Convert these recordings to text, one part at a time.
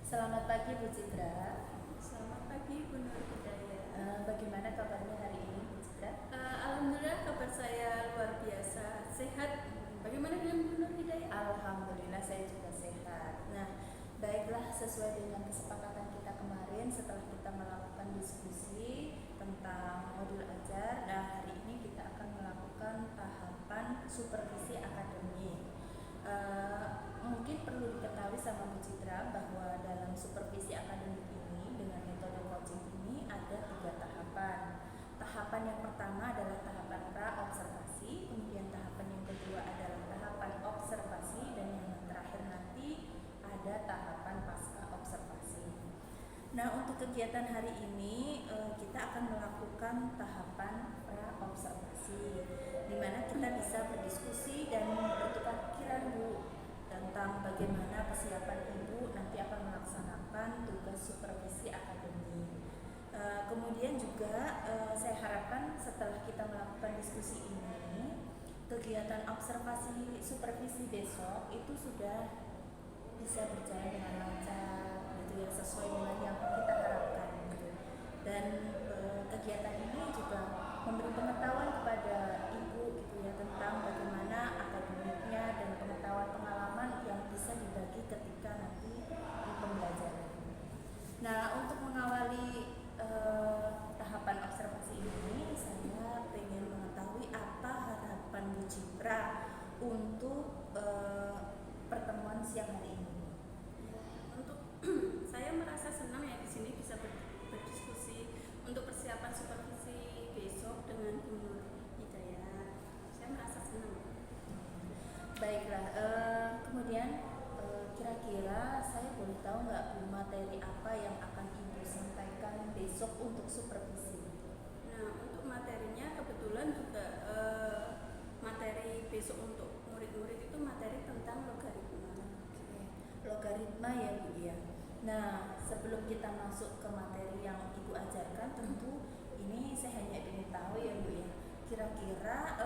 Selamat pagi Bu Citra. Selamat pagi Bu Nur Hidayah. Bagaimana kabarnya hari ini Bu Citra? Alhamdulillah kabar saya luar biasa sehat. Bagaimana dengan Bu Nur Hidayah? Alhamdulillah saya juga sehat. Nah, baiklah, sesuai dengan kesepakatan kita kemarin setelah kita melakukan diskusi tentang modul ajar. Nah, hari ini kita akan melakukan tahapan supervisi akademik. Mungkin perlu diketahui sama Bu Citra bahwa dalam supervisi akademik ini dengan metode coaching ini ada 3 tahapan. Tahapan yang pertama adalah tahapan pra-observasi, kemudian tahapan yang kedua adalah tahapan observasi, dan yang terakhir nanti ada tahapan pasca observasi. Nah, untuk kegiatan hari ini kita akan melakukan tahapan pra-observasi, di mana kita bisa berdiskusi dan bertukar pikiran Bu tentang bagaimana persiapan Ibu nanti akan melaksanakan tugas supervisi akademik. Kemudian juga saya harapkan setelah kita melakukan diskusi ini, kegiatan observasi supervisi besok itu sudah bisa berjalan dengan lancar gitu ya, sesuai dengan yang kita harapkan gitu. Dan kegiatan ini juga memberi pengetahuan kepada Ibu gitu ya tentang bagaimana akademiknya dan pengetahuan-pengalaman yang bisa dibagi ketika nanti di pembelajaran. Nah, untuk mengawali tahapan observasi ini, saya ingin mengetahui apa harapan Bu Citra untuk pertemuan siang hari ini. Untuk saya merasa senang ya di sini bisa berdiskusi untuk persiapan supervisi besok dengan Bu Nur Hidayah. Saya merasa senang. Baiklah, kemudian kira-kira saya boleh tahu nggak Bu, materi apa yang akan Ibu sampaikan besok untuk supervisi? Nah, untuk materinya kebetulan juga materi besok untuk murid-murid itu materi tentang logaritma. Logaritma ya Bu ya. Nah, sebelum kita masuk ke materi yang Ibu ajarkan, tentu ini saya hanya ingin tahu ya Bu ya, kira-kira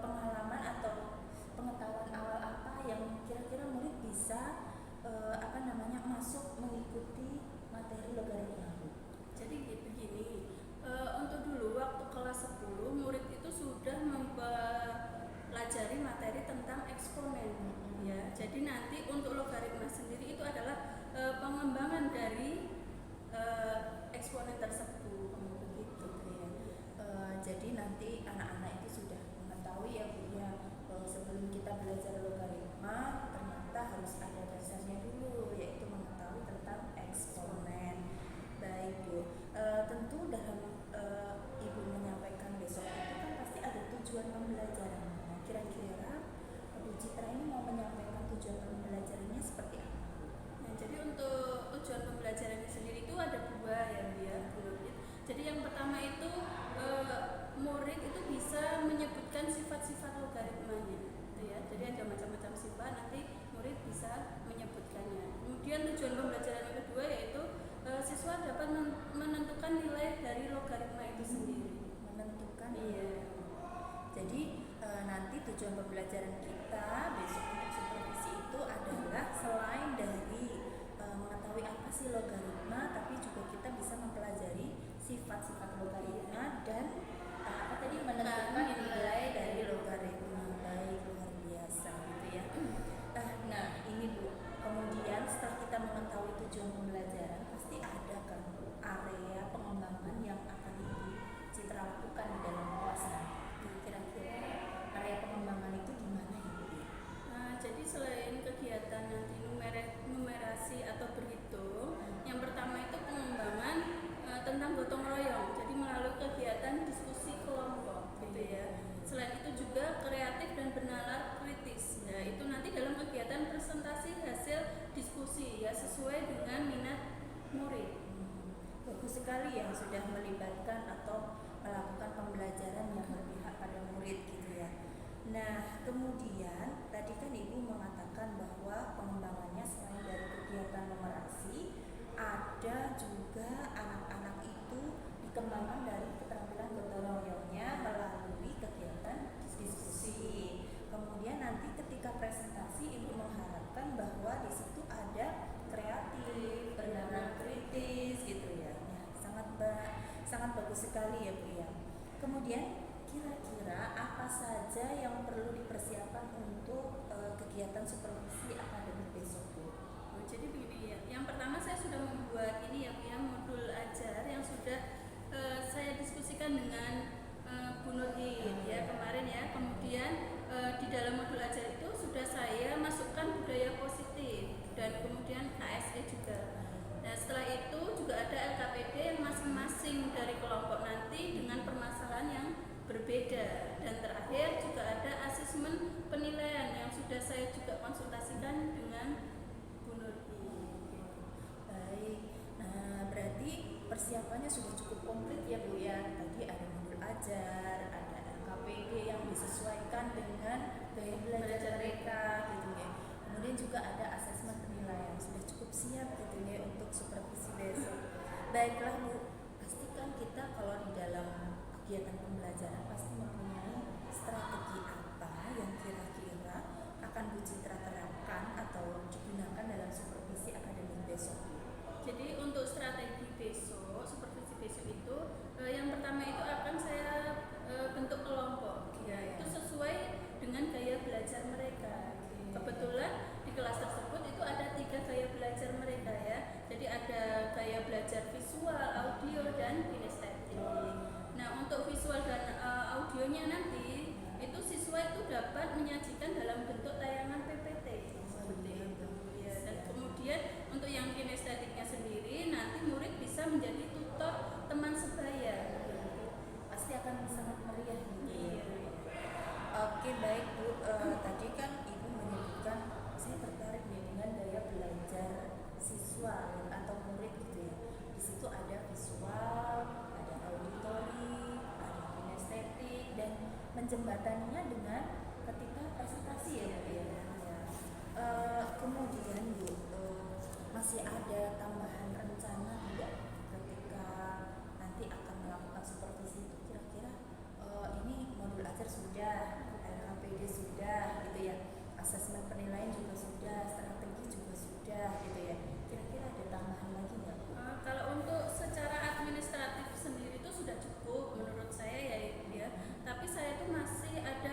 pengalaman atau pengetahuan awal apa yang kira-kira murid bisa masuk mengikuti materi logaritma Bu? Jadi begini, untuk dulu waktu kelas 10 murid itu sudah mempelajari materi tentang eksponen ya. Jadi nanti untuk logaritma sendiri itu adalah pengembangan dari eksponen tersebut begitu ya. Jadi nanti anak-anak itu sudah mengetahui ya Bu ya, sebelum kita belajar logaritma ternyata harus ada dasarnya dulu, yaitu mengetahui tentang eksponen. Baik Bu, tentu dalam Ibu menyampaikan besok itu kan pasti ada tujuan pembelajaran. Nah, kira-kira Bu Citra ini mau menyampaikan tujuan pembelajarannya seperti apa? Nah, jadi untuk tujuan pembelajarannya sendiri itu ada 2 ya dia. Jadi yang pertama itu murid itu bisa menyebutkan sifat-sifat logaritmanya gitu ya. Jadi ada macam-macam sifat, nanti murid bisa menyebutkannya. Kemudian tujuan pembelajaran yang kedua yaitu siswa dapat menentukan nilai dari logaritma itu sendiri. Menentukan. Iya. Jadi nanti tujuan pembelajaran kita besok untuk supervisi itu adalah selain dari mengetahui apa sih logaritma, tapi juga kita bisa mempelajari sifat-sifat logaritma dan menentukan nilai dari logaritma. Baik, luar biasa gitu ya. Nah, ini Bu, kemudian setelah kita mengetahui tujuan pembelajaran, pasti ada kan area pengembangan yang akan Ibu Citra lakukan di dalam kelas nanti. Nah, kira-kira area pengembangan itu gimana ya Bu? Nah, jadi selain kegiatan nanti numerasi atau berhitung, yang pertama itu pengembangan tentang gotong royong. Jadi melalui kegiatan diskusi kelompok gitu ya. Selain itu juga kreatif dan bernalar kritis. Ya, itu nanti dalam kegiatan presentasi hasil diskusi ya sesuai dengan minat murid. Bagus sekali yang sudah melibatkan atau melakukan pembelajaran yang berpihak pada murid gitu ya. Nah, kemudian tadi kan Ibu mengatakan bahwa pengembangannya selain dari kegiatan numerasi, ada juga anak-anak itu dikembangkan dari keterampilan gotong royongnya melalui kegiatan diskusi. Kemudian nanti ketika presentasi Ibu mengharapkan bahwa di situ ada kreatif, peralatannya sudah cukup komplit ya Bu ya. Tadi ada modul ajar, ada LKPD yang disesuaikan dengan gaya belajar mereka gitu ya. Kemudian juga ada asesmen penilaian, sudah cukup siap gitu ya untuk supervisi besok. Baiklah Bu, pastikan kita kalau di dalam kegiatan pembelajaran pasti mempunyai strategi apa yang kira-kira akan Bu Citra terapkan atau digunakan dalam supervisi akademik besok. Jadi untuk strategi besok, supervisi besok itu yang pertama itu akan saya bentuk kelompok. Ya, itu sesuai dengan gaya belajar mereka. Kebetulan di kelas tersebut itu ada 3 gaya belajar mereka ya. Jadi ada gaya belajar visual, audio, dan kinestetik. Nah untuk visual dan audionya nanti itu siswa itu dapat menyajikan dalam bentuk tayangan PPT seperti itu. Ya, dan kemudian untuk yang kinestetiknya sendiri nanti murid bisa menjadi tutor teman sebaya. Pasti akan sangat meriah gitu ya. Iya. Oke baik Bu, tadi kan Ibu menyebutkan saya tertarik nih dengan gaya belajar siswa atau murid gitu ya. Di situ ada visual, ada auditori, ada kinestetik dan menjembataninya dengan ketika presentasi ya Bu ya. Kemudian Bu, masih ada tambahan rencana tidak ketika nanti akan melakukan supervisi itu kira-kira ini modul ajar sudah, LKPD sudah gitu ya, asesmen penilaian juga sudah, strategi juga sudah gitu ya. Kira-kira ada tambahan lagi nggak Bu? Kalau untuk secara administratif sendiri itu sudah cukup menurut saya ya, tapi saya itu masih ada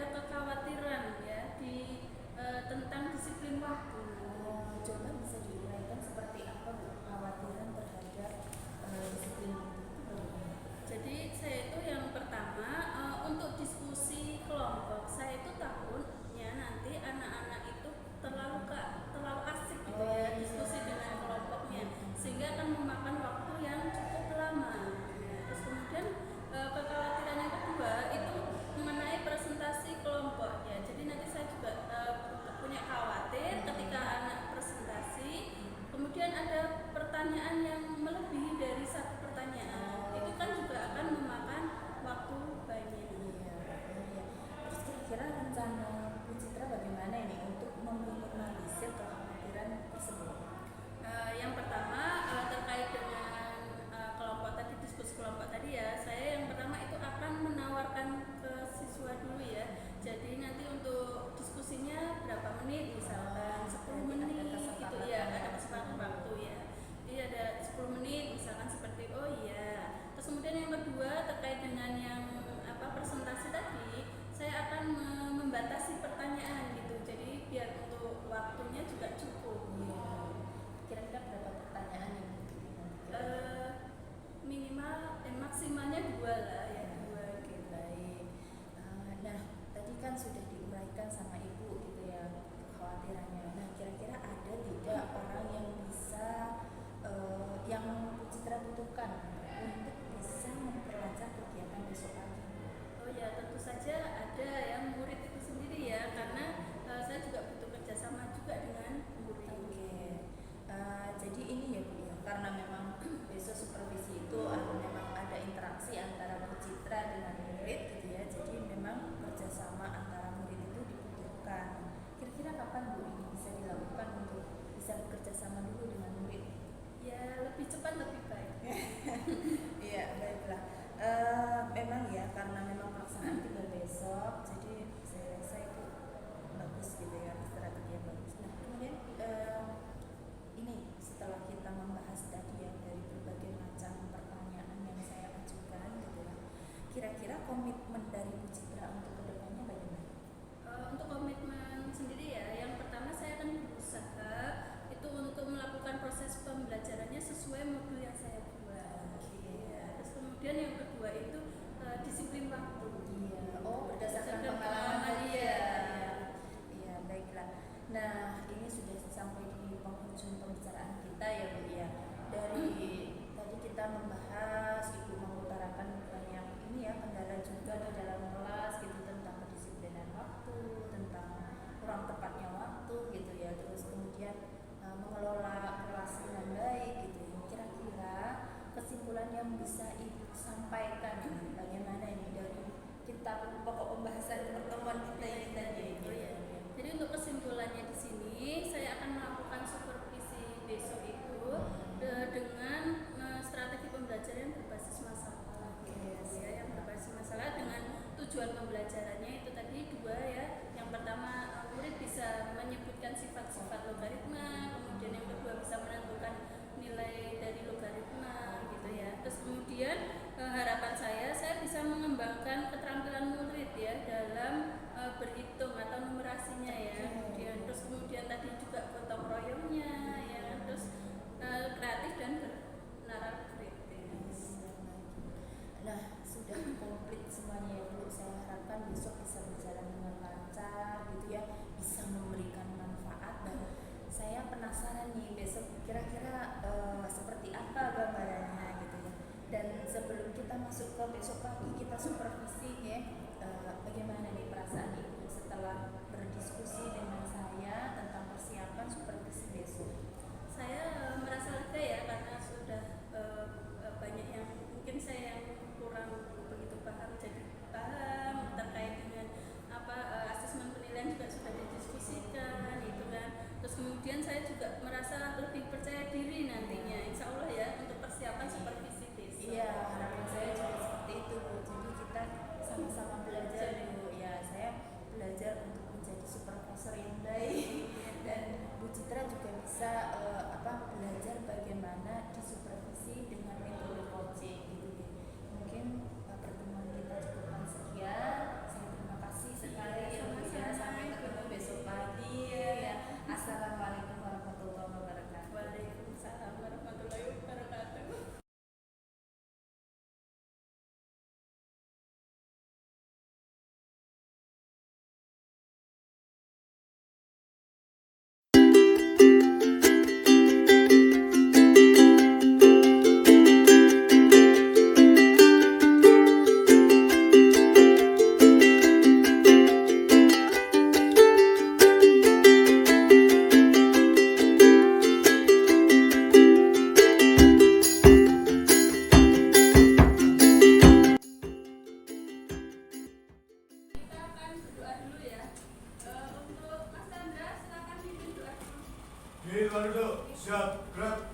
Siap, gerak.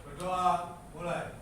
Berdoa, mulai.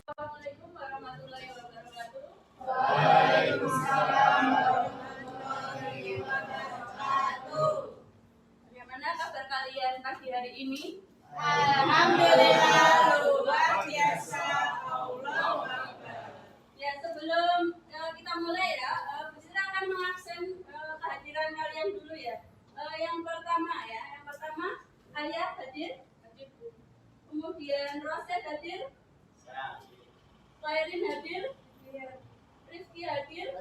Assalamualaikum warahmatullahi wabarakatuh. Bagaimana kabar kalian pagi hari ini? Alhamdulillah luar biasa. Allahu Akbar. Ya, sebelum kita mulai ya, Bu Sira akan mengabsen kehadiran kalian dulu ya. Yang pertama Ayah hadir, Bu. Kemudian Roset hadir, Khairin hadir, Rizky hadir,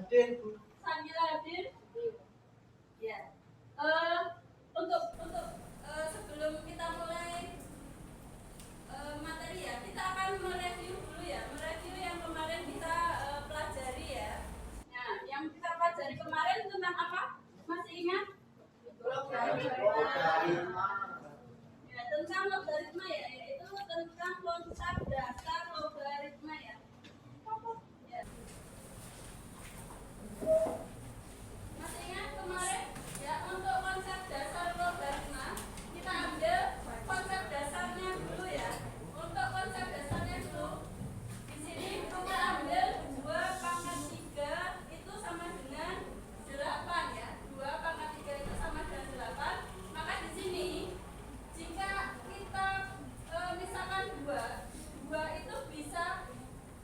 Samila hadir. Ya. Untuk sebelum kita mulai materi ya, kita akan mereview dulu ya, mereview yang kemarin kita pelajari ya. Nah, yang kita pelajari kemarin tentang apa? Masih ingat? Ya, tentang logaritma ya, yaitu tentang konsep dasar logaritma ya. Ya. Masih ingat kemarin? Ya, untuk konsep dasar logaritma kita ambil konsep dasarnya dulu ya. Untuk konsep dasarnya dulu, di sini kita ambil 2 pangkat 3 itu sama dengan 8 ya. 2 pangkat 3 itu sama dengan 8. Maka di sini jika kita misalkan 2 itu bisa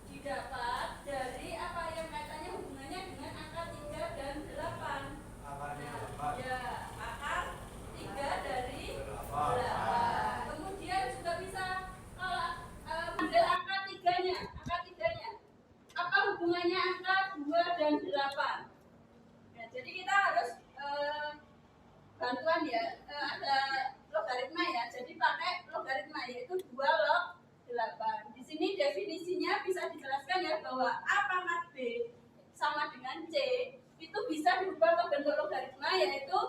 didapat dari apa yang kaitannya hubungannya dengan angka 3 dan 8. Nah, ya, akar 3 dari 8. Kemudian juga bisa kalau ambil angka 3-nya. Apa hubungannya angka 2 dan 8? Ya, jadi kita harus bantuan ya, ada logaritma ya. Jadi pakai logaritma yaitu 2 log 8. Di sini definisinya bisa dijelaskan ya bahwa A pangkat B sama dengan C itu bisa diubah ke bentuk logaritma yaitu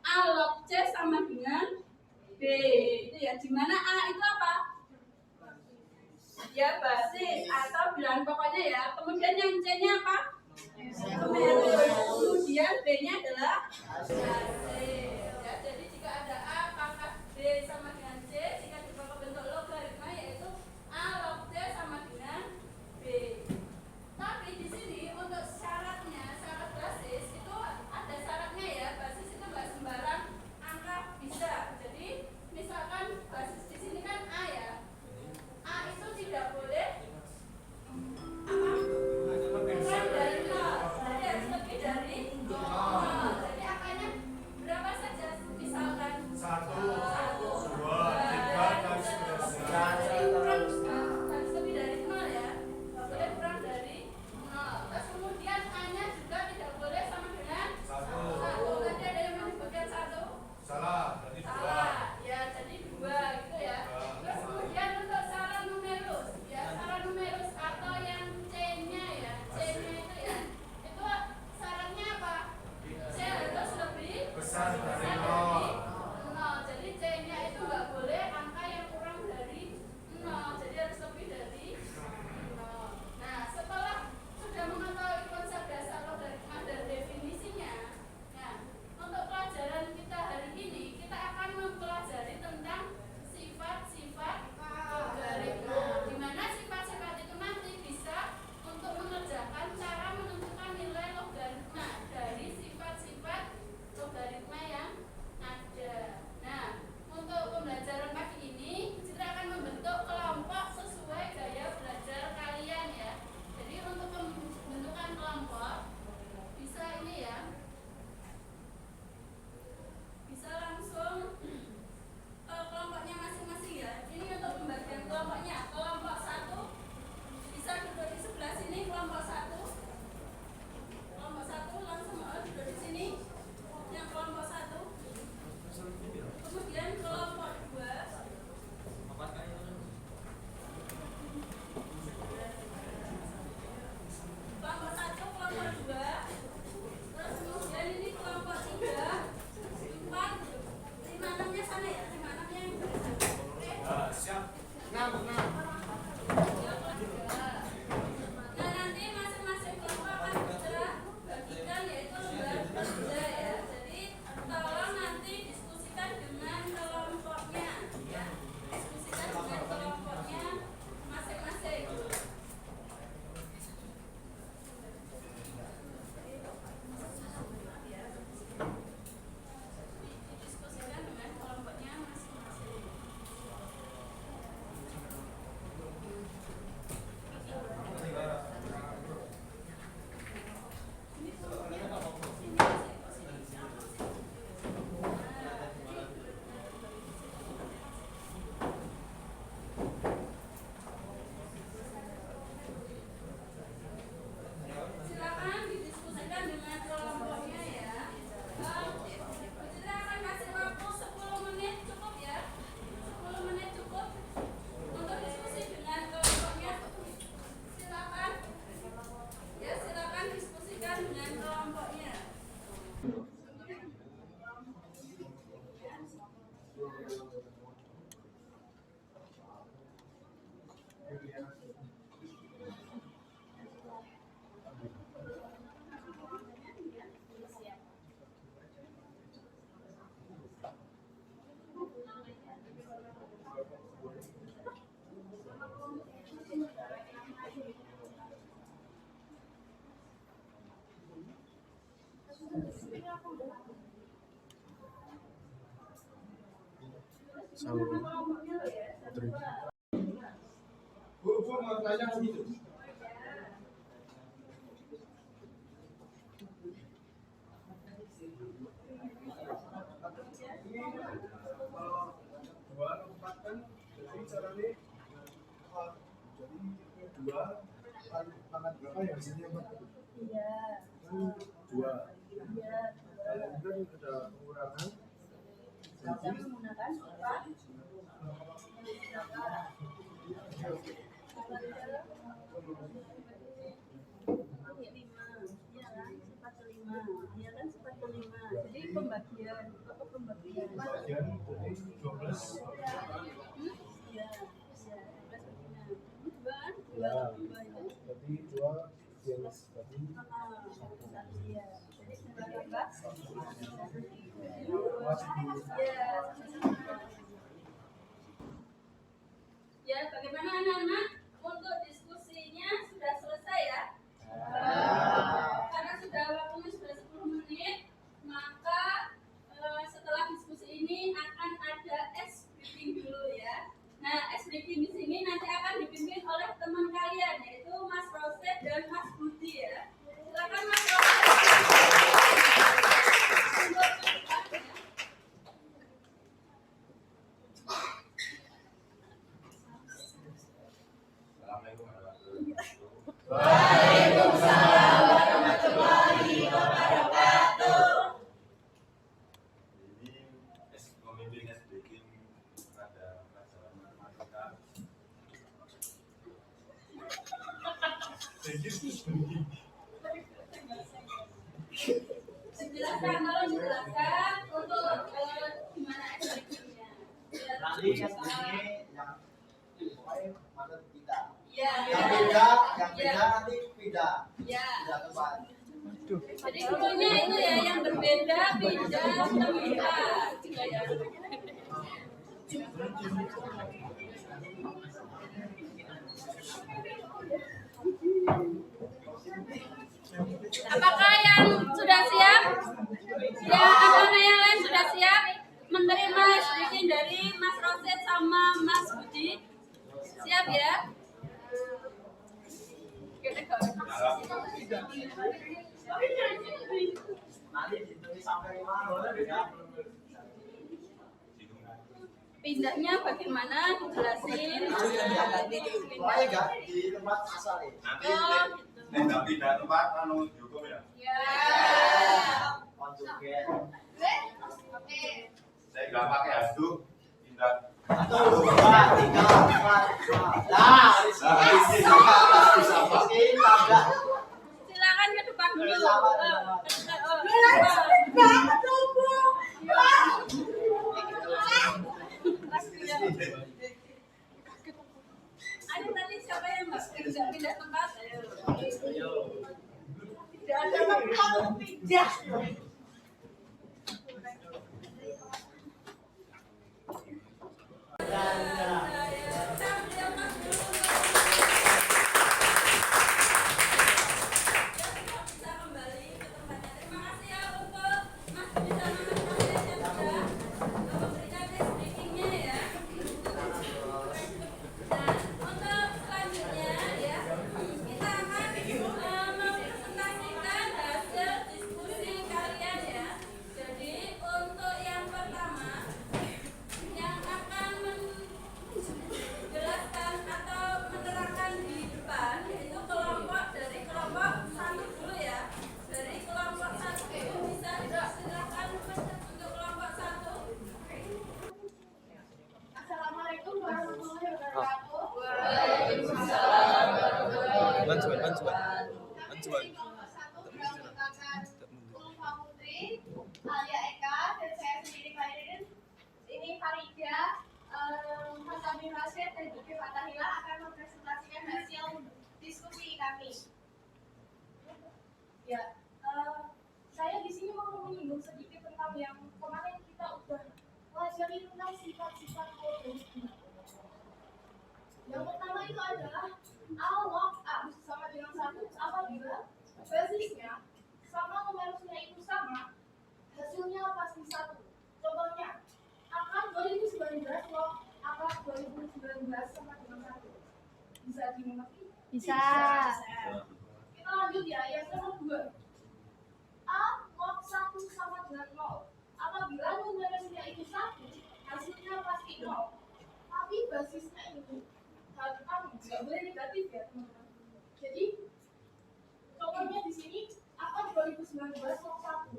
A log C sama dengan B. Itu ya, di mana A itu apa? Ya, basis atau bilangan pokoknya ya. Kemudian yang C-nya apa? Kemudian B-nya adalah hasil. Ya, jadi jika ada A pangkat B sama dengan C, jika diubah ke bentuk logaritma yaitu A log C sama dengan B. Tapi di sini untuk syaratnya, syarat basis itu ada syaratnya ya. Basis itu nggak sembarang angka bisa. Jadi misalkan basis di sini kan A ya. A itu tidak boleh apa? Kurang dari 0. Jadi harus lebih dari 0. Jadi angkanya berapa Nah, nanti masing-masing kelompok akan kita bagikan yaitu lembar kerja ya. Jadi tolong nanti diskusikan dengan kelompoknya ya. Diskusikan dengan kelompoknya masing-masing. Didiskusikan dengan kelompoknya masing-masing. Silakan didiskusikan dengan kelompoknya ya. Kita akan kasih waktu 10 menit cukup ya. 10 menit cukup untuk diskusi dengan kelompoknya. Silakan. Ya, silakan diskusikan dengan kelompoknya. Bu, mau tanya begitu. Dua empat kan, jadi caranya jadi dua tangan berapa ya hasilnya Mbak? Iya. Dua. Iya. Kemudian ada pengurangan. Kita menggunakan apa? Jadi pembagian apa pembagian? Bagian jadi 12. Iya. Ya, jadi dua jenis tadi. Iya. Jadi berapa? Ya, bagaimana anak-anak? Untuk diskusinya sudah selesai ya? Karena sudah waktunya sudah 10 menit, maka setelah diskusi ini akan ada es briefing dulu ya. Nah, es briefing di sini nanti akan dipimpin oleh teman kalian yaitu Mas Roset dan Mas Budi ya. Silakan Mas Roset. Waalaikumsalam warahmatullahi wabarakatuh. Ini pemimpin SBK pada pelajaran matematika. Silakan, tolong dijelaskan untuk gimana SBK-nya. Nanti SBK yang pokoknya materi kita. Ya. Yang beda nanti beda. Ya. Beda tempat. Jadi gurunya itu ya yang berbeda, pindah, tempat. Juga ya. Apakah yang sudah siap? Ya, anak-anak yang lain sudah siap menerima briefing dari Mas Roset sama Mas Budi? Siap ya? Nanti ditulis sampai mana beda. Pindahnya bagaimana? Dijelasin. Pokoknya enggak di tempat asal ya. Nanti tidak pindah tempat anu dihukum ya. Ya. Konjugen. Saya nggak pakai handuk, pindah. 1, 2, 3, 4, 5. Nah, ini tabrak. Silakan ke depan dulu. kamu pindah. Bisa kembali ke tempatnya. Terima kasih ya untuk Mas Budi sama Mas Nafis yang sudah memberikan briefingnya ya. Nah, untuk selanjutnya ya, kita akan mempresentasikan hasil diskusi kalian ya. Jadi untuk yang pertama yang akan menjelaskan atau menerangkan di depan yaitu kelompok dari kelompok satu dulu ya. Dari kelompok satu itu bisa silakan untuk kelompok satu. Assalamualaikum warahmatullahi wabarakatuh. Bantuan. Kelompok satu beranggotakan Ulfa Putri, Alia Eka, dan saya sendiri Fairin. Ini Farida, Hasan Rasyid, dan juga Fatahila akan mempresentasikan hasil diskusi kami. Ya, saya di sini mau menyinggung sedikit tentang yang kemarin kita udah pelajari tentang sifat-sifat organisme. Yang pertama itu adalah al-log sama dengan satu apabila basisnya sama numerusnya itu sama, hasilnya pasti satu. Contohnya, akar 2019 log akar 2019 sama dengan satu. Bisa dimengerti? Bisa. Kita lanjut ya, yang kedua. A log 1 sama dengan 0. Apabila numerusnya itu 1, hasilnya pasti 0. Tapi basisnya ini nggak boleh negatif ya teman-teman. Jadi contohnya di sini akar 2019 log 1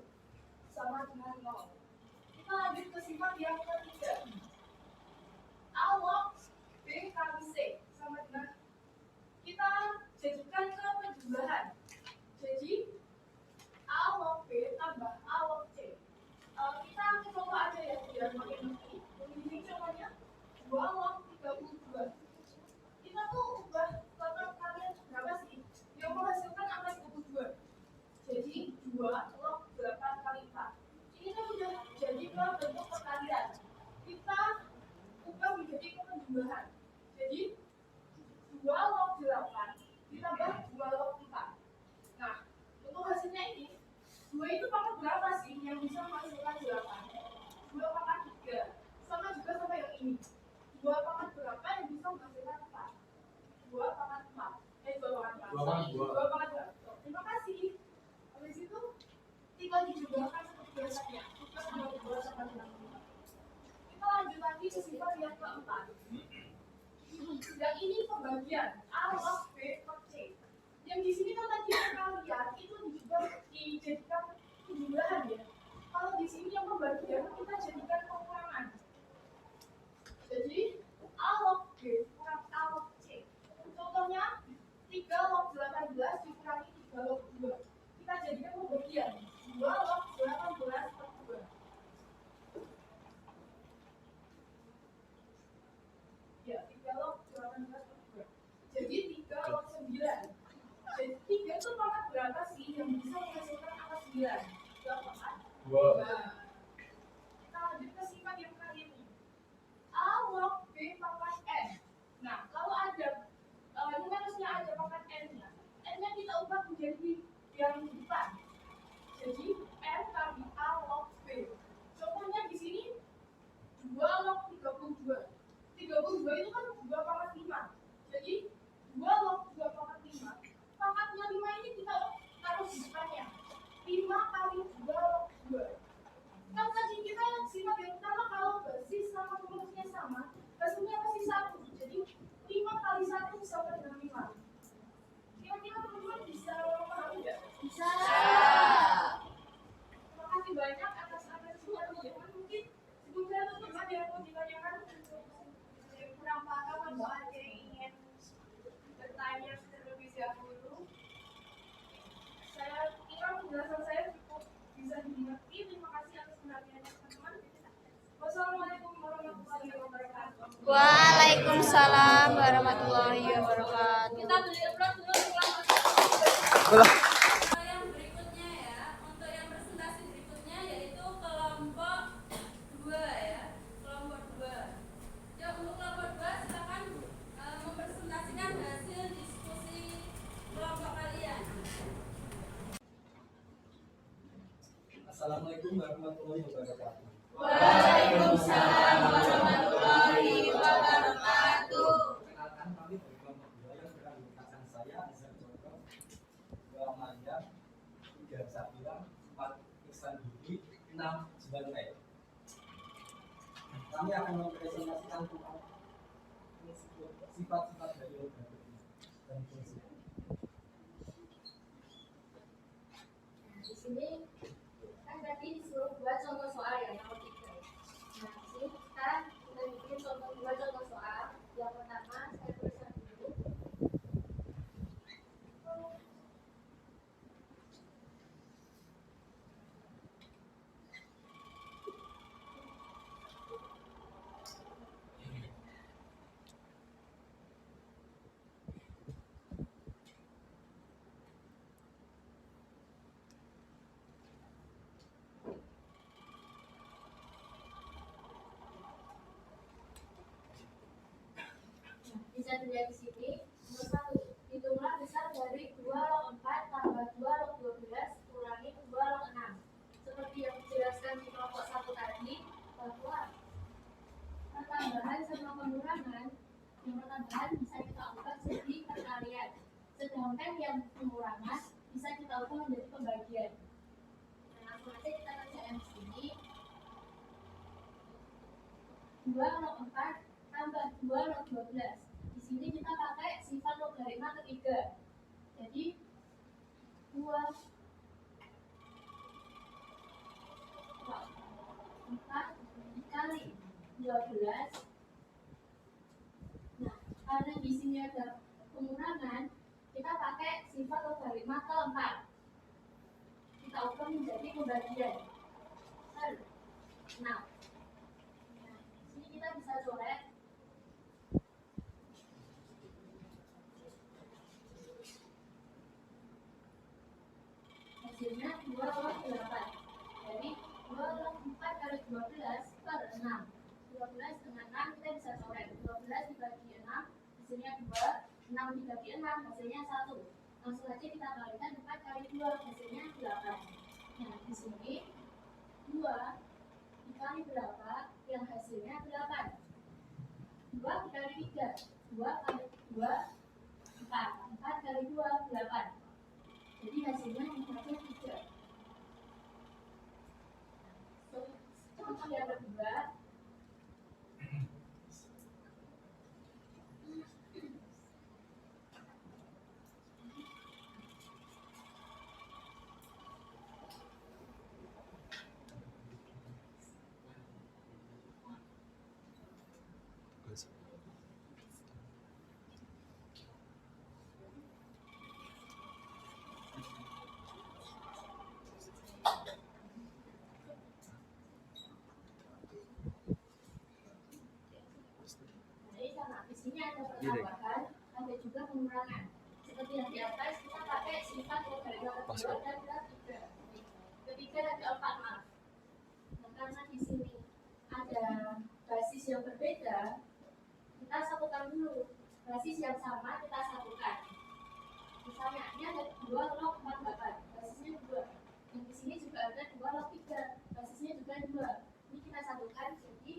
sama dengan 0. Kita lanjut ke sifat yang ketiga. A log B kali C sama dengan, kita jadikan ke penjumlahan. Jadi A log B tambah A log C. Kita coba aja ya biar makin ngerti. Ini contohnya 2 log 32. Kita tuh ubah total kalian berapa sih? Yang menghasilkan angka 32. Jadi 2 log 8 kali 4. Ini tuh udah jadi ke bentuk perkalian. Kita ubah menjadi ke penjumlahan. Jadi 2 log 8 ditambah 2 log 4. Nah, untuk hasilnya ini 2 itu pangkat berapa sih yang bisa menghasilkan 8? 2 pangkat 3. Sama juga sama yang ini. 2 pangkat berapa yang bisa menghasilkan 4? 2 pangkat 4. 2 pangkat 4. 2 pangkat 2. Terima kasih. Habis itu tinggal dijumlahkan seperti biasanya. 3 tambah 2 sama dengan 5. Kita lanjut lagi ke sifat yang keempat. Yang ini pembagian A log B log C. Yang di sini kan tadi perkalian itu juga dijadikan penjumlahan ya. Kalau di sini yang pembagian kita jadikan pengurangan. Jadi A log B kurang A log C. Contohnya 3 log 18 dikurangi 3 log 2. Kita jadikan pembagian 2 log 18 per 2. Ya, 3 log 18 per 2. Jadi 3 log 9. Jadi 3 itu pangkat berapa sih yang bisa menghasilkan angka 9? 8. Kita lanjut ke sifat yang kali ini. A log B pangkat N. Nah, kalau ada numerusnya ada pangkat N-nya, N-nya kita ubah menjadi yang di depan. Jadi N kali A log B. Contohnya di sini 2 log 32. 32 itu kan 2 pangkat 5. Jadi 2 log 2 pangkat 5. Pangkatnya 5 ini kita taruh di depannya. 5 kali 2 log 2. Kan tadi kita sifat yang pertama kalau basis sama numerusnya sama, hasilnya pasti 1. Jadi 5 kali 1 sama dengan 5. Kira-kira teman-teman bisa memahami nggak? Bisa. Terima kasih banyak atas atensinya teman-teman. Mungkin sebelum saya tutup ada yang mau ditanyakan untuk yang kurang paham atau ada yang ingin bertanya terlebih dahulu. Saya kira penjelasan saya cukup bisa dimengerti. Terima kasih atas perhatiannya teman-teman. Wassalamualaikum warahmatullahi wabarakatuh. Waalaikumsalam warahmatullahi wabarakatuh. Kita beli upload dulu ulang. Yang berikutnya ya. Assalamualaikum warahmatullahi wabarakatuh. Waalaikumsalam warahmatullahi wabarakatuh. Perkenalkan kami dari kelompok 2 yang beranggotakan saya Azhar Joko, 2 Maria, 3 Sabila, 4 Iksan Budi, 6 Jibantai. Kami akan mempresentasikan tentang sifat-sifat dari logaritma dan fungsi. Di sini kan tadi disuruh buat contoh soal ya nomor 3. Nah, di sini sekarang kita bikin dua contoh soal. Yang pertama saya tuliskan dulu. Bisa dilihat di sini. Nomor 1, hitunglah besar dari 2 log 4 tambah 2 log 12 kurangi 2 log 6. Seperti yang dijelaskan di kelompok 1 tadi, bahwa pertambahan sama pengurangan, yang pertambahan bisa kita ubah jadi perkalian, sedangkan yang pengurangan bisa kita ubah menjadi pembagian. Nah, langsung aja kita kerjakan di sini. 2 log 4 tambah 2 log 12. Di sini kita pakai sifat logaritma ketiga. Jadi 2 log 4 kali 12. Nah, karena di sini ada pengurangan, kita pakai sifat logaritma keempat. Kita ubah menjadi pembagian. 6. Nah, di sini kita bisa coret. Hasilnya 2 log 8. Jadi 2 log 4 kali 12 per 6. 12 dengan 6 kita bisa coret. 12 dibagi 6 hasilnya 2. 6 dibagi 6 hasilnya 1. Langsung aja kita kalikan 4 kali 2 hasilnya 8. Nah, di sini 2 dikali berapa yang hasilnya 8. 2 dikali 3. 2 kali 2 4. 4 kali 2 8. Jadi hasilnya dibagi 3. Contoh yang kedua. Jadi karena di sini ada pertambahan, ada juga pengurangan. Seperti yang di atas kita pakai sifat logaritma kedua dan ketiga. Ketiga dan keempat maaf. Nah, karena di sini ada basis yang berbeda, kita satukan dulu. Basis yang sama kita satukan. Misalnya ini ada 2 log 48, basisnya 2. Dan di sini juga ada 2 log 3, basisnya juga 2. Ini kita satukan jadi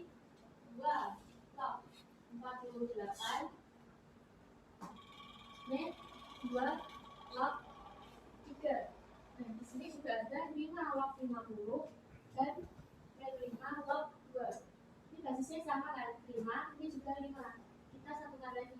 2 log 48. Ini 2 log 3. Nah, di sini juga ada 5 log 50 dan 5 log 2. Ini basisnya sama kan? 5, ini juga 5. Kita satukan lagi.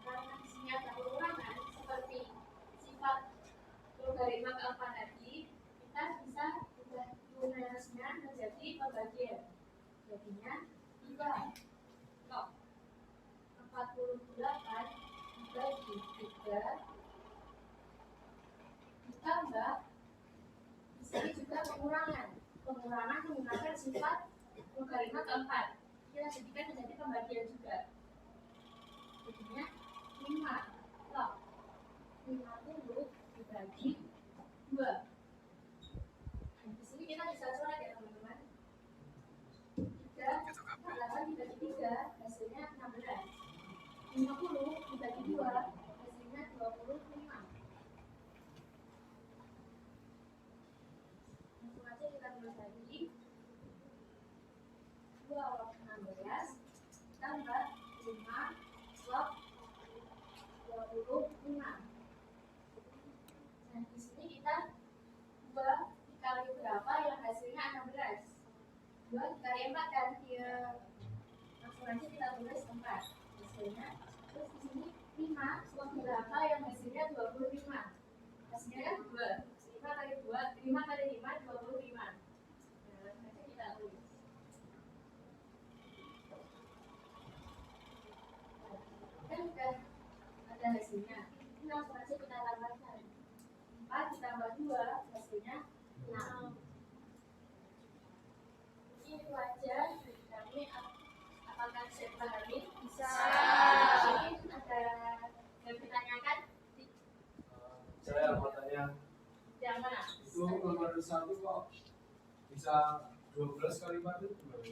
Karena di sini ada pengurangan seperti sifat logaritma keempat tadi, kita bisa ubah numerasnya menjadi pembagian. Jadinya 2 log 48 dibagi 3 ditambah di sini juga pengurangan. Pengurangan menggunakan sifat logaritma keempat. Kita jadikan menjadi pembagian juga. Jadinya 5 log 50 dibagi 2. Nah, di sini kita bisa coret ya teman-teman. 2 dikali 4 kan? Iya. Langsung aja kita tulis 4 hasilnya. Terus di sini 5 lebih berapa yang hasilnya 25? Hasilnya kan 2. 5 kali 2, 5 kali 5, 25. Nah, langsung aja kita tulis. Kan udah ada hasilnya. Ini langsung aja kita tambahkan. 4 ditambah 2 hasilnya 6. Ini itu aja kami apakah saya pahami? Bisa. Mungkin ada yang ditanyakan? Saya mau tanya, Yang mana? itu nomor 1 kok bisa 12 kali 4 itu gimana?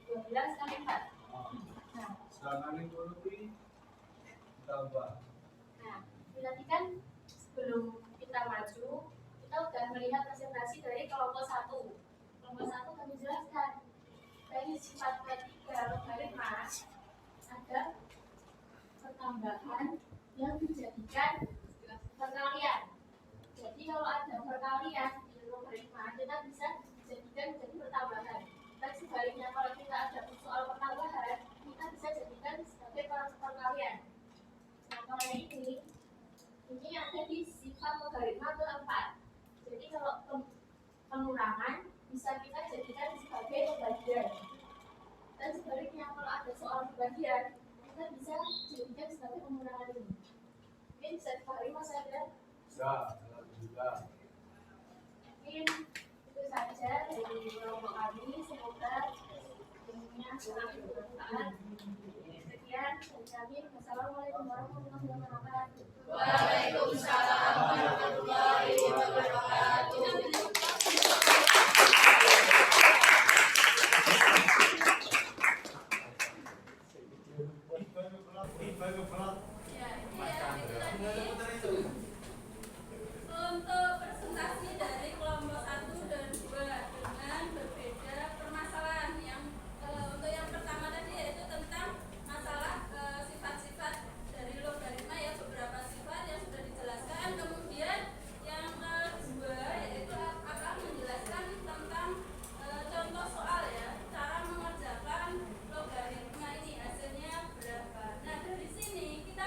12 kali 4. Nah, Sedangkan yang lebih ditambah. nah, berarti kan sebelum kita maju, kita udah melihat presentasi dari kelompok 1. Kelompok 1 kami jelaskan dari sifat ketiga logaritma ada pertambahan yang dijadikan perkalian. Jadi kalau ada perkalian di logaritma, kita bisa jadikan jadi pertambahan. Dan sebaliknya kalau kita ada soal pertambahan, kita bisa jadikan sebagai perkalian. Nah, kalau yang ini ada di sifat logaritma keempat. Jadi kalau pengurangan bisa kita jadikan sebagai pembagian. Dan sebaliknya kalau ada soal pembagian, kita bisa jadikan sebagai pengurangan ini. Ini bisa dipahami Mas Adrian? Bisa, alhamdulillah. Mungkin itu saja dari kelompok kami. Semoga ilmunya sangat bermanfaat. Sekian dari kami. Wassalamualaikum warahmatullahi wabarakatuh. Waalaikumsalam warahmatullahi wabarakatuh. Ya, ini ya, itu tadi. Untuk presentasi dari kelompok 1 dan 2 dengan berbeda permasalahan yang untuk yang pertama tadi yaitu tentang masalah sifat-sifat dari logaritma ya, beberapa sifat yang sudah dijelaskan. Kemudian yang kedua yaitu akan menjelaskan tentang contoh soal ya, cara mengerjakan logaritma ini hasilnya berapa. Nah, dari sini kita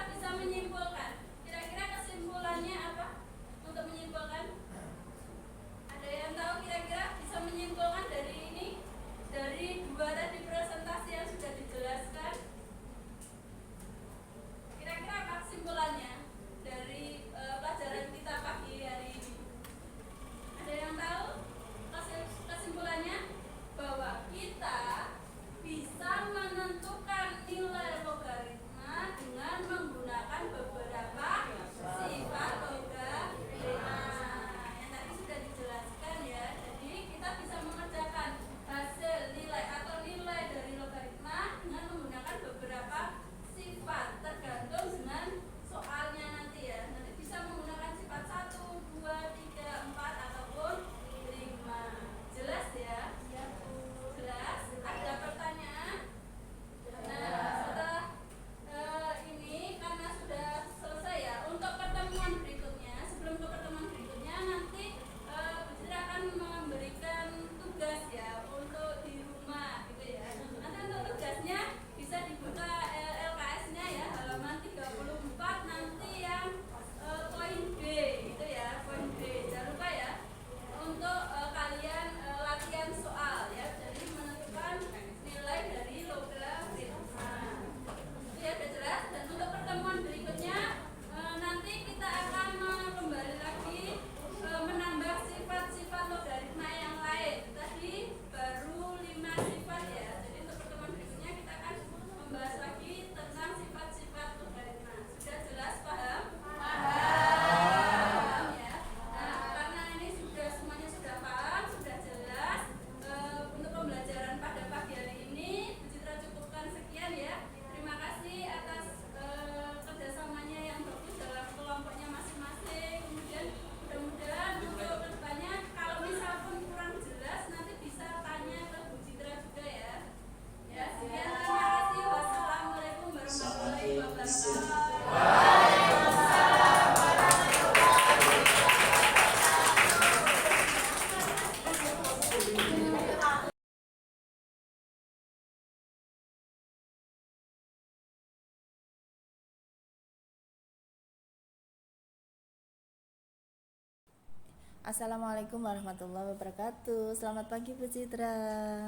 Assalamualaikum warahmatullahi wabarakatuh. Selamat pagi Bu Citra.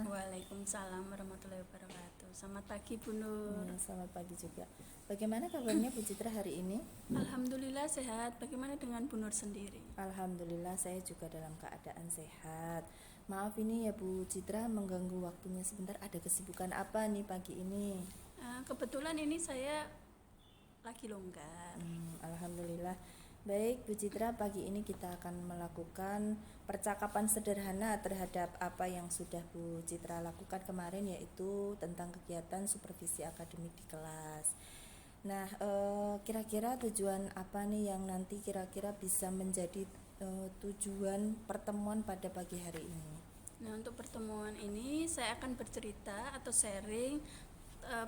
Waalaikumsalam warahmatullahi wabarakatuh. Selamat pagi Bu Nur. Selamat pagi juga. Bagaimana kabarnya Bu Citra hari ini? Alhamdulillah sehat. Bagaimana dengan Bu Nur sendiri? Alhamdulillah saya juga dalam keadaan sehat. Maaf ini ya Bu Citra mengganggu waktunya sebentar. Ada kesibukan apa nih pagi ini? Kebetulan ini saya lagi longgar. Alhamdulillah. Baik Bu Citra, pagi ini kita akan melakukan percakapan sederhana terhadap apa yang sudah Bu Citra lakukan kemarin, yaitu tentang kegiatan supervisi akademik di kelas. Nah, kira-kira tujuan apa nih yang nanti kira-kira bisa menjadi tujuan pertemuan pada pagi hari ini? Nah, untuk pertemuan ini saya akan bercerita atau sharing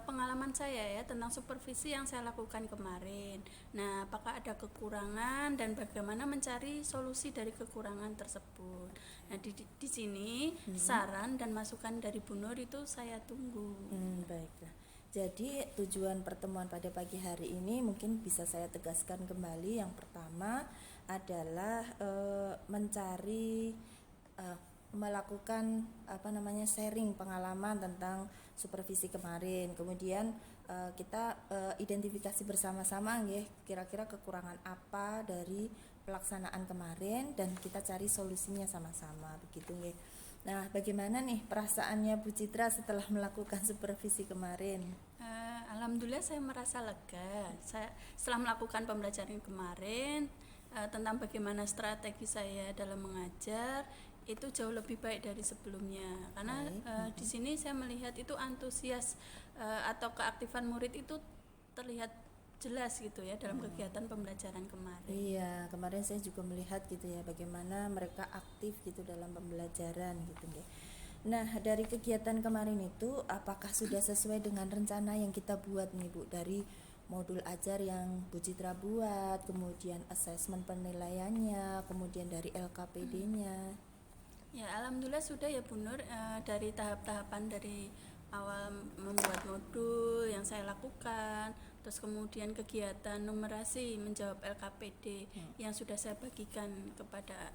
pengalaman saya ya tentang supervisi yang saya lakukan kemarin. Nah, apakah ada kekurangan dan bagaimana mencari solusi dari kekurangan tersebut. Nah, di sini saran dan masukan dari Bu Nur itu saya tunggu. Baiklah. Jadi tujuan pertemuan pada pagi hari ini mungkin bisa saya tegaskan kembali. Yang pertama adalah melakukan sharing pengalaman tentang supervisi kemarin. Kemudian kita identifikasi bersama-sama nggih kira-kira kekurangan apa dari pelaksanaan kemarin dan kita cari solusinya sama-sama begitu nggih. Nah, bagaimana nih perasaannya Bu Citra setelah melakukan supervisi kemarin? Alhamdulillah saya merasa lega. Saya setelah melakukan pembelajaran kemarin tentang bagaimana strategi saya dalam mengajar itu jauh lebih baik dari sebelumnya, karena di sini saya melihat itu antusias atau keaktifan murid itu terlihat jelas gitu ya dalam kegiatan pembelajaran kemarin. Iya, kemarin saya juga melihat gitu ya bagaimana mereka aktif gitu dalam pembelajaran gitu ya. Nah, dari kegiatan kemarin itu apakah sudah sesuai dengan rencana yang kita buat nih Bu, dari modul ajar yang Bu Citra buat, kemudian asesmen penilaiannya, kemudian dari LKPD-nya? Ya, alhamdulillah sudah ya Bu Nur, dari tahap-tahapan dari awal membuat modul yang saya lakukan, terus kemudian kegiatan numerasi menjawab LKPD yang sudah saya bagikan kepada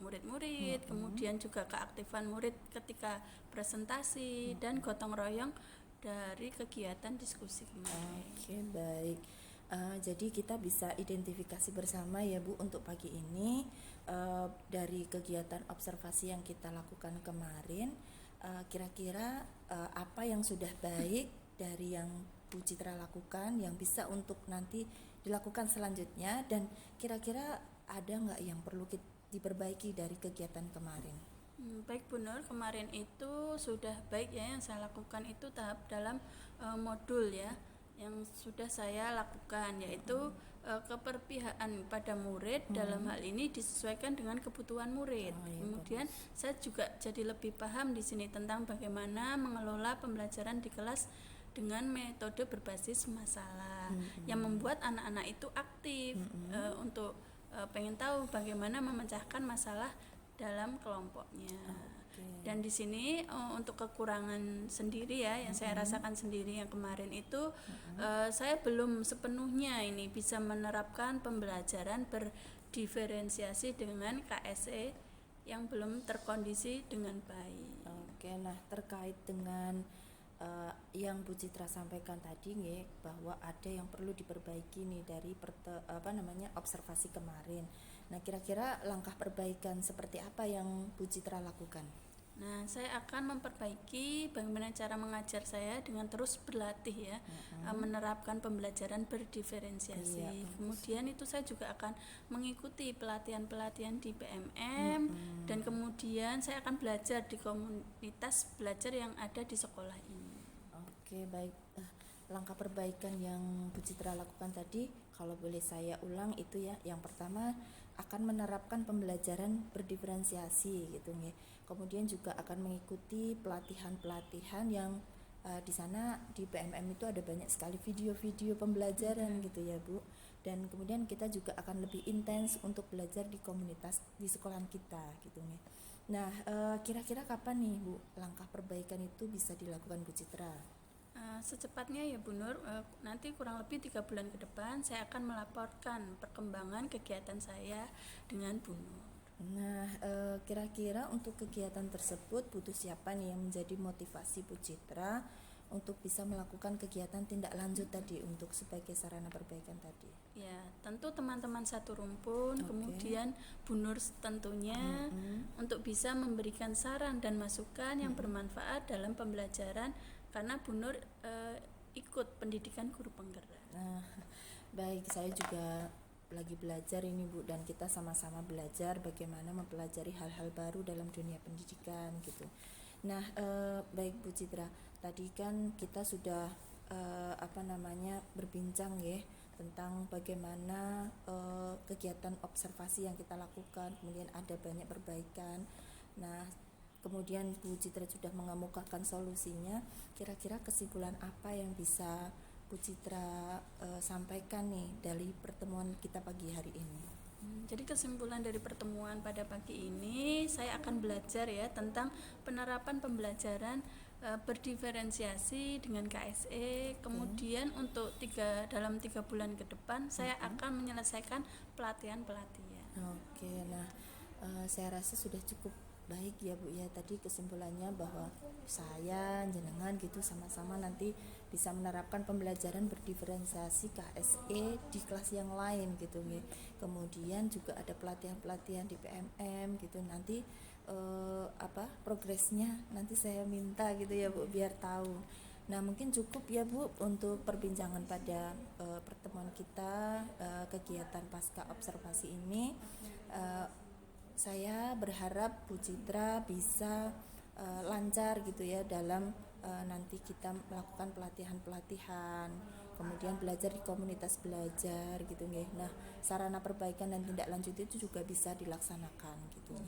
murid-murid, kemudian juga keaktifan murid ketika presentasi dan gotong royong dari kegiatan diskusi kemarin. Oke, baik. Jadi kita bisa identifikasi bersama ya Bu untuk pagi ini dari kegiatan observasi yang kita lakukan kemarin, kira-kira apa yang sudah baik dari yang Bu Citra lakukan yang bisa untuk nanti dilakukan selanjutnya, dan kira-kira ada nggak yang perlu diperbaiki dari kegiatan kemarin? Baik Bu Nur, kemarin itu sudah baik ya yang saya lakukan itu tahap dalam modul ya yang sudah saya lakukan, yaitu keperpihakan pada murid dalam hal ini disesuaikan dengan kebutuhan murid. Kemudian saya juga jadi lebih paham di sini tentang bagaimana mengelola pembelajaran di kelas dengan metode berbasis masalah yang membuat anak-anak itu aktif untuk pengen tahu bagaimana memecahkan masalah dalam kelompoknya. Dan di sini untuk kekurangan sendiri ya yang saya rasakan sendiri yang kemarin itu saya belum sepenuhnya ini bisa menerapkan pembelajaran berdiferensiasi dengan KSE yang belum terkondisi dengan baik. Oke, nah terkait dengan yang Bu Citra sampaikan tadi nih bahwa ada yang perlu diperbaiki nih dari observasi kemarin. Nah, kira-kira langkah perbaikan seperti apa yang Bu Citra lakukan? Nah, saya akan memperbaiki bagaimana cara mengajar saya dengan terus berlatih ya, menerapkan pembelajaran berdiferensiasi. Kemudian itu saya juga akan mengikuti pelatihan-pelatihan di PMM dan kemudian saya akan belajar di komunitas belajar yang ada di sekolah ini. Oke, baik. Langkah perbaikan yang Bu Citra lakukan tadi, kalau boleh saya ulang itu ya, yang pertama akan menerapkan pembelajaran berdiferensiasi gitu nih. Kemudian juga akan mengikuti pelatihan-pelatihan yang di sana di PMM itu ada banyak sekali video-video pembelajaran gitu ya Bu. Dan kemudian kita juga akan lebih intens untuk belajar di komunitas di sekolahan kita gitu nih. Nah, kira-kira kapan nih Bu langkah perbaikan itu bisa dilakukan Bu Citra? Secepatnya ya Bu Nur, nanti kurang lebih 3 bulan ke depan saya akan melaporkan perkembangan kegiatan saya dengan Bu Nur. Nah, kira-kira untuk kegiatan tersebut butuh siapa nih yang menjadi motivasi Bu Citra untuk bisa melakukan kegiatan tindak lanjut tadi untuk sebagai sarana perbaikan tadi? Ya, tentu teman-teman satu rumpun, Oke. kemudian Bu Nur tentunya untuk bisa memberikan saran dan masukan yang bermanfaat dalam pembelajaran karena Bu Nur ikut pendidikan guru penggerak. Nah, baik, saya juga lagi belajar ini Bu, dan kita sama-sama belajar bagaimana mempelajari hal-hal baru dalam dunia pendidikan gitu. Nah, baik Bu Citra, tadi kan kita sudah berbincang ya tentang bagaimana kegiatan observasi yang kita lakukan, kemudian ada banyak perbaikan. Nah, kemudian Bu Citra sudah mengemukakan solusinya. Kira-kira kesimpulan apa yang bisa Bu Citra sampaikan nih dari pertemuan kita pagi hari ini? Jadi kesimpulan dari pertemuan pada pagi ini, saya akan belajar ya tentang penerapan pembelajaran berdiferensiasi dengan KSE. Kemudian untuk dalam 3 bulan ke depan saya akan menyelesaikan pelatihan-pelatihan. Oke, nah saya rasa sudah cukup baik ya Bu ya, tadi kesimpulannya bahwa saya jenengan gitu sama-sama nanti bisa menerapkan pembelajaran berdiferensiasi KSE di kelas yang lain gitu nih. Kemudian juga ada pelatihan-pelatihan di PMM gitu, nanti progresnya nanti saya minta gitu ya Bu biar tahu. Nah, mungkin cukup ya Bu untuk perbincangan pada pertemuan kita kegiatan pasca observasi ini. Saya berharap Bu Citra bisa lancar gitu ya dalam nanti kita melakukan pelatihan-pelatihan, kemudian belajar di komunitas belajar gitu ya. Nah, sarana perbaikan dan tindak lanjut itu juga bisa dilaksanakan gitu.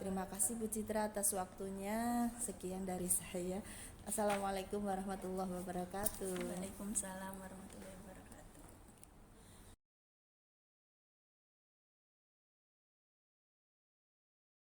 Terima kasih Bu Citra atas waktunya. Sekian dari saya. Assalamualaikum warahmatullahi wabarakatuh. Waalaikumsalam warahmatullahi wabarakatuh.